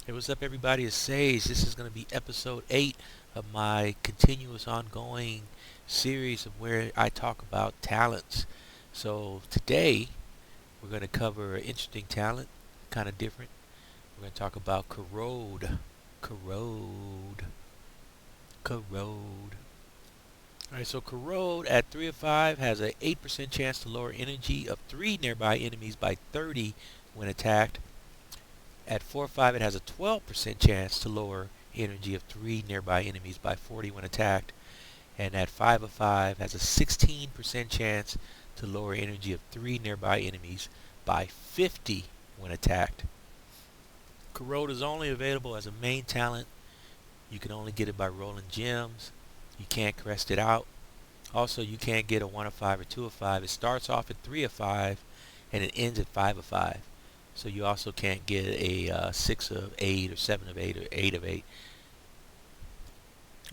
Hey, what's up, everybody? It's Sage. This is going to be episode 8 of my continuous ongoing series of where I talk about talents. So, today we're going to cover an interesting talent, kind of different. We're going to talk about Corrode. Corrode. Corrode. Alright, so Corrode at 3 of 5 has an 8% chance to lower energy of 3 nearby enemies by 30 when attacked. At 4/5, it has a 12% chance to lower energy of 3 nearby enemies by 40 when attacked. And at 5/5, has a 16% chance to lower energy of 3 nearby enemies by 50 when attacked. Corrode is only available as a main talent. You can only get it by rolling gems. You can't crest it out. Also, you can't get a 1 of 5 or 2 of 5. It starts off at 3 of 5 and it ends at 5 of 5. So you also can't get a 6 of 8 or 7 of 8 or 8 of 8.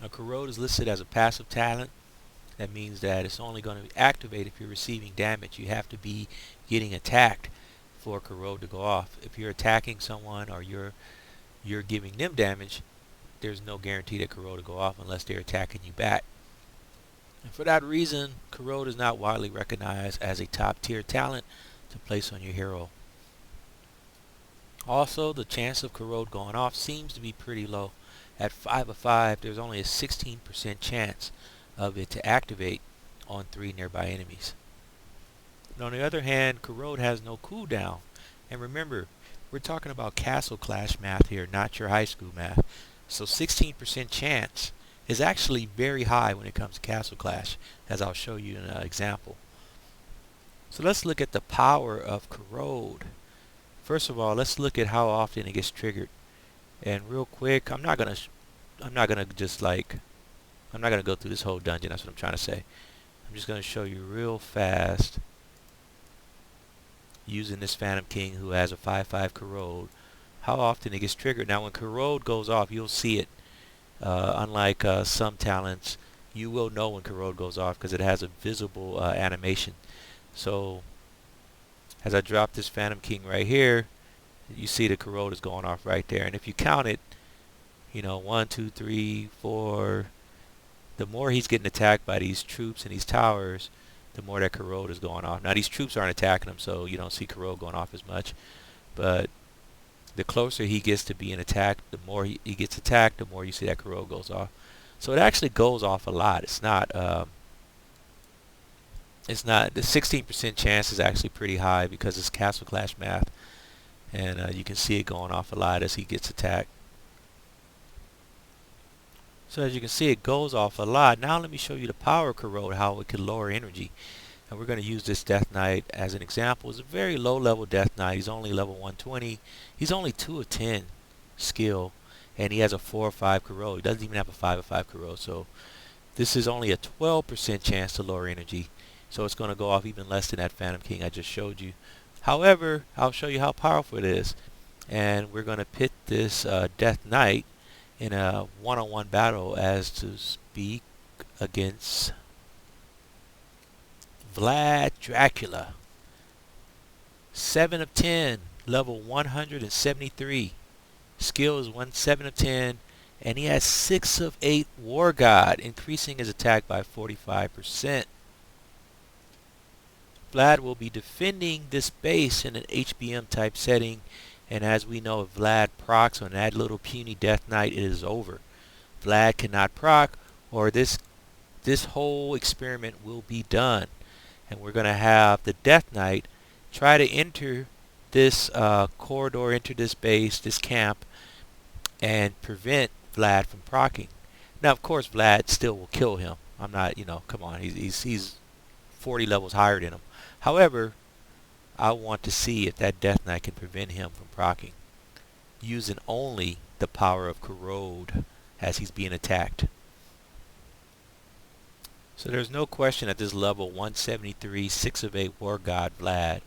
A Corrode is listed as a passive talent. That means that it's only going to activate if you're receiving damage. You have to be getting attacked for a Corrode to go off. If you're attacking someone or you're giving them damage, there's no guarantee that Corrode will go off unless they're attacking you back. And for that reason, Corrode is not widely recognized as a top tier talent to place on your hero. Also, the chance of Corrode going off seems to be pretty low. At 5 of 5, there's only a 16% chance of it to activate on 3 nearby enemies. But on the other hand, Corrode has no cooldown. And remember, we're talking about Castle Clash math here, not your high school math. So 16% chance is actually very high when it comes to Castle Clash, as I'll show you in an example. So let's look at the power of Corrode. First of all, let's look at how often it gets triggered. And real quick, I'm not gonna go through this whole dungeon. That's what I'm trying to say. I'm just gonna show you real fast using this Phantom King who has a 5/5 Corrode, how often it gets triggered. Now, when Corrode goes off, you'll see it. Unlike some talents, you will know when Corrode goes off because it has a visible animation. So, as I drop this Phantom King right here, you see the Corrode is going off right there. And if you count it, 1, 2, 3, 4, the more he's getting attacked by these troops and these towers, the more that Corrode is going off. Now, these troops aren't attacking him, so you don't see Corrode going off as much. But the closer he gets to being attacked, the more he gets attacked, the more you see that Corrode goes off. So it actually goes off a lot. It's not the 16% chance is actually pretty high because it's Castle Clash math. And you can see it going off a lot as he gets attacked. So as you can see, it goes off a lot. Now let me show you the power of Corrode, how it can lower energy. And we're going to use this Death Knight as an example. It's a very low level Death Knight. He's only level 120. He's only 2 of 10 skill. And he has a 4 of 5 Corrode. He doesn't even have a 5 of 5 Corrode. So this is only a 12% chance to lower energy. So it's going to go off even less than that Phantom King I just showed you. However, I'll show you how powerful it is. And we're going to pit this Death Knight in a one-on-one battle as to speak against Vlad Dracula. 7 of 10, level 173. Skill is 7 of 10, and he has 6 of 8 War God, increasing his attack by 45%. Vlad will be defending this base in an HBM type setting, and as we know, if Vlad procs on that little puny Death Knight, it is over. Vlad cannot proc, or this whole experiment will be done. And we're going to have the Death Knight try to enter this corridor, enter this base, this camp, and prevent Vlad from proccing. Now, of course, Vlad still will kill him. I'm not, come on, he's 40 levels higher than him. However, I want to see if that Death Knight can prevent him from proccing, using only the power of Corrode as he's being attacked. So there's no question at this level 173, 6 of 8 War God Vlad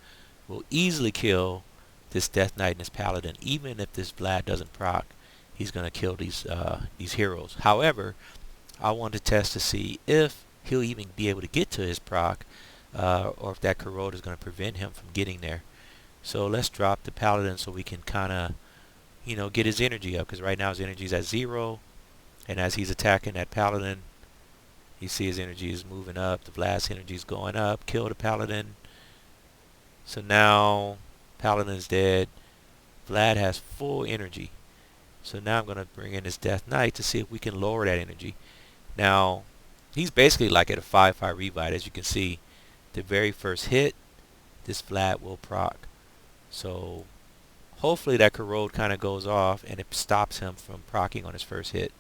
will easily kill this Death Knight and this Paladin. Even if this Vlad doesn't proc, he's going to kill these heroes. However, I want to test to see if he'll even be able to get to his proc, or if that Corrode is going to prevent him from getting there. So let's drop the Paladin so we can kind of get his energy up, because right now his energy is at 0, and as he's attacking that paladin, you see his energy is moving up. The Vlad's energy is going up. Kill the paladin. So now paladin's dead. Vlad has full energy. So now I'm going to bring in this Death Knight to see if we can lower that energy. Now, he's basically like at a 5-5 revive. As you can see, the very first hit, this Vlad will proc. So hopefully that Corrode kind of goes off and it stops him from proccing on his first hit.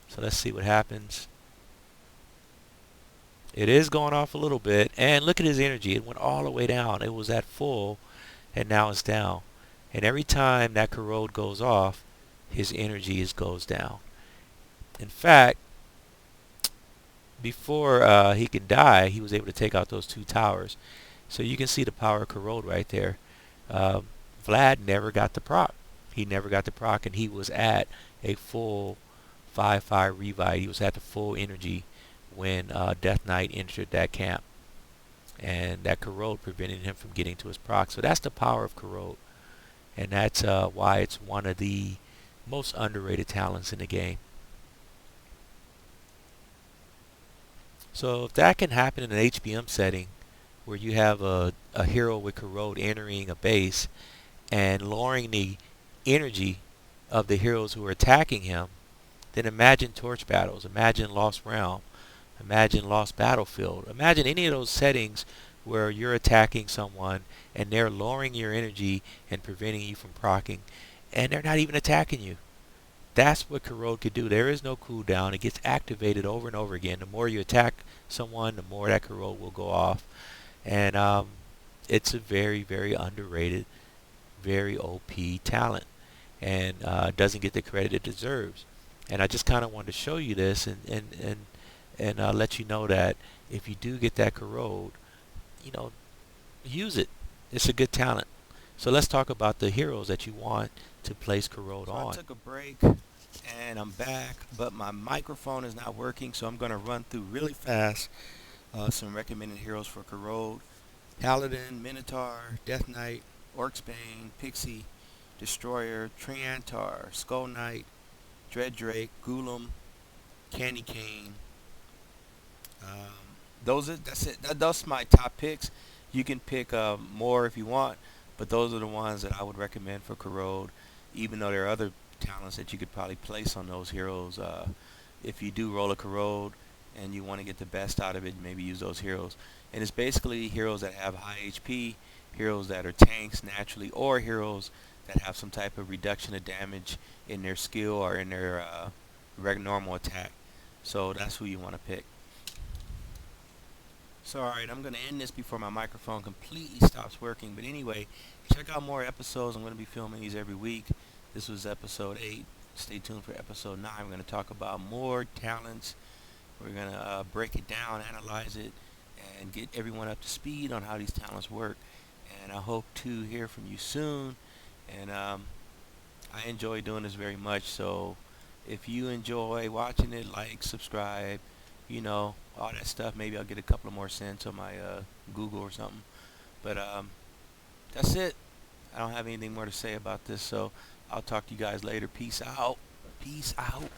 So let's see what happens. It is going off a little bit, and look at his energy. It went all the way down. It was at full, and now it's down. And every time that Corrode goes off, his energy goes down. In fact, before he can die, he was able to take out those 2 towers. So you can see the power of Corrode right there. Vlad never got the proc. He never got the proc, and he was at a full 5-5 revive. He was at the full energy when Death Knight entered that camp. And that Corrode prevented him from getting to his proc. So that's the power of Corrode. And that's why it's one of the most underrated talents in the game. So if that can happen in an HBM setting, where you have a hero with Corrode entering a base and lowering the energy of the heroes who are attacking him, then imagine Torch Battles, imagine Lost Realm, imagine Lost Battlefield, imagine any of those settings where you're attacking someone and they're lowering your energy and preventing you from proccing, and they're not even attacking you. That's what Corrode could do. There is no cooldown. It gets activated over and over again. The more you attack someone, the more that Corrode will go off. And it's a very, very underrated, very OP talent, and doesn't get the credit it deserves. And I just kind of wanted to show you this and let you know that if you do get that Corrode, use it. It's a good talent. So let's talk about the heroes that you want to place Corrode on. I took a break and I'm back, but my microphone is not working, so I'm going to run through really fast some recommended heroes for Corrode. Paladin, Minotaur, Death Knight, Orcsbane, Pixie, Destroyer, Triantar, Skull Knight, Dread Drake, Ghoulam, Candy Cane. That's it. That's my top picks. You can pick more if you want, but those are the ones that I would recommend for Corrode, even though there are other talents that you could probably place on those heroes. If you do roll a Corrode and you want to get the best out of it, maybe use those heroes. And it's basically heroes that have high HP, heroes that are tanks naturally, or heroes that have some type of reduction of damage in their skill or in their normal attack. So that's who you want to pick. So alright, I'm going to end this before my microphone completely stops working. But anyway, check out more episodes. I'm going to be filming these every week. This was episode 8. Stay tuned for episode 9. We're going to talk about more talents. We're going to break it down, analyze it, and get everyone up to speed on how these talents work. And I hope to hear from you soon. And I enjoy doing this very much. So if you enjoy watching it, like, subscribe, all that stuff. Maybe I'll get a couple of more cents on my Google or something. But that's it. I don't have anything more to say about this, so I'll talk to you guys later. Peace out. Peace out.